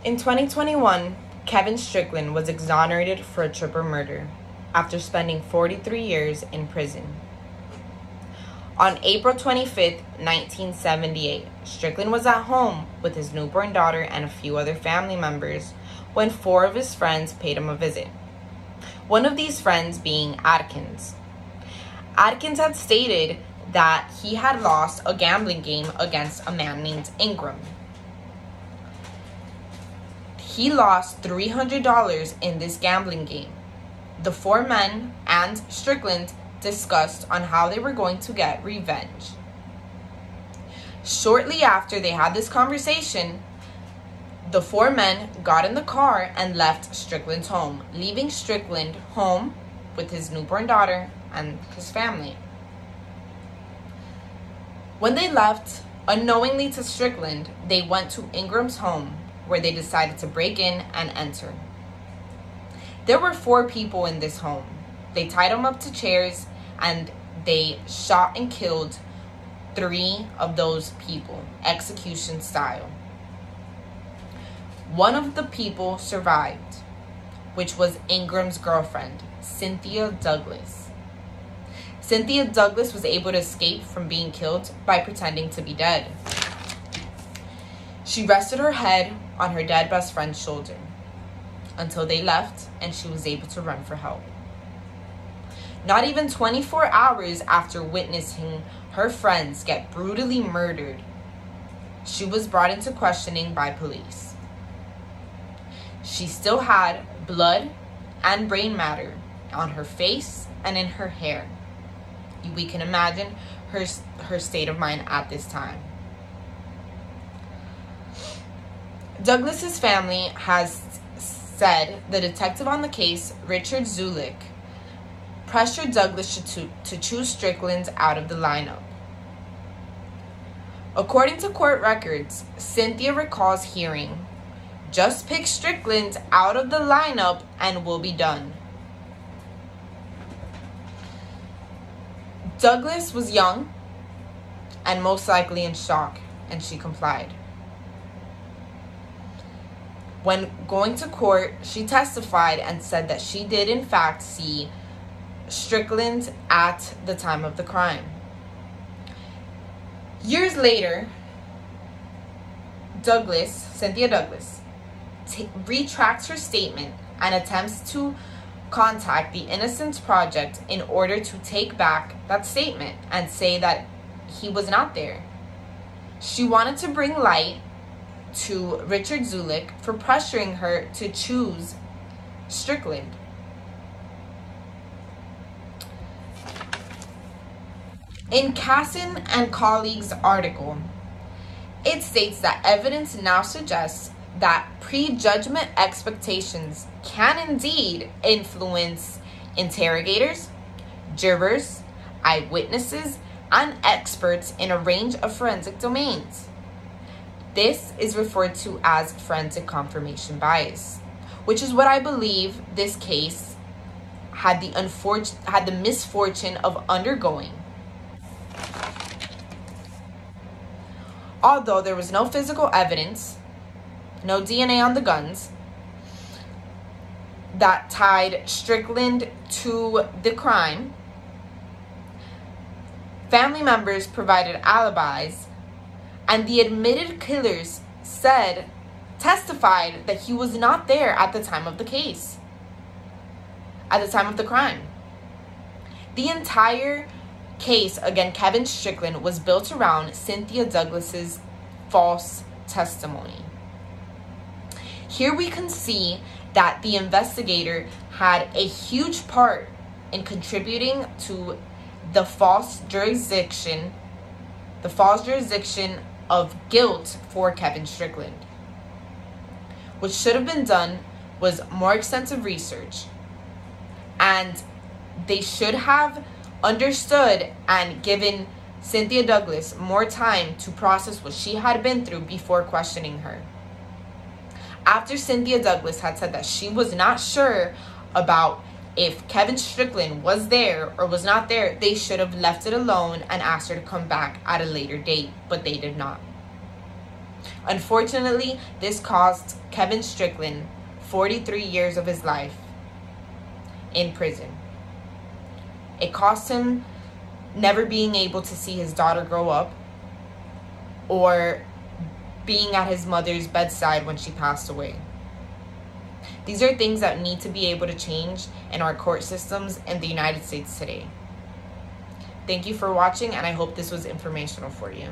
In 2021, Kevin Strickland was exonerated for a triple murder after spending 43 years in prison. On April 25, 1978, Strickland was at home with his newborn daughter and a few other family members when 4 of his friends paid him a visit. One of these friends being Adkins. Adkins had stated that he had lost a gambling game against a man named Ingram. He lost $300 in this gambling game. The 4 men and Strickland discussed on how they were going to get revenge. Shortly after they had this conversation, the 4 men got in the car and left Strickland's home, leaving Strickland home with his newborn daughter and his family. When they left, unknowingly to Strickland, they went to Ingram's home, where they decided to break in and enter. There were 4 people in this home. They tied them up to chairs and they shot and killed 3 of those people, execution style. One of the people survived, which was Ingram's girlfriend, Cynthia Douglas. Cynthia Douglas was able to escape from being killed by pretending to be dead. She rested her head on her dead best friend's shoulder until they left and she was able to run for help. Not even 24 hours after witnessing her friends get brutally murdered, she was brought into questioning by police. She still had blood and brain matter on her face and in her hair. We can imagine her state of mind at this time. Douglas's family has said the detective on the case, Richard Zulik, pressured Douglas to choose Strickland out of the lineup. According to court records, Cynthia recalls hearing, "Just pick Strickland out of the lineup and we'll be done." Douglas was young and most likely in shock, and she complied. When going to court, she testified and said that she did in fact see Strickland at the time of the crime. Years later, Cynthia Douglas, retracts her statement and attempts to contact the Innocence Project in order to take back that statement and say that he was not there. She wanted to bring light to Richard Zulik for pressuring her to choose Strickland. In Casson and colleagues' article, it states that evidence now suggests that prejudgment expectations can indeed influence interrogators, jurors, eyewitnesses, and experts in a range of forensic domains. This is referred to as forensic confirmation bias, which is what I believe this case had the misfortune of undergoing. Although there was no physical evidence, no DNA on the guns that tied Strickland to the crime, family members provided alibis, and the admitted killers testified that he was not there at the time of the case, at the time of the crime. The entire case against Kevin Strickland was built around Cynthia Douglas's false testimony. Here we can see that the investigator had a huge part in contributing to the false jurisdiction of guilt for Kevin Strickland. What should have been done was more extensive research, and they should have understood and given Cynthia Douglas more time to process what she had been through before questioning her. After Cynthia Douglas had said that she was not sure about if Kevin Strickland was there or was not there, they should have left it alone and asked her to come back at a later date, but they did not. Unfortunately, this caused Kevin Strickland 43 years of his life in prison. It cost him never being able to see his daughter grow up or being at his mother's bedside when she passed away. These are things that need to be able to change in our court systems in the United States today. Thank you for watching, and I hope this was informational for you.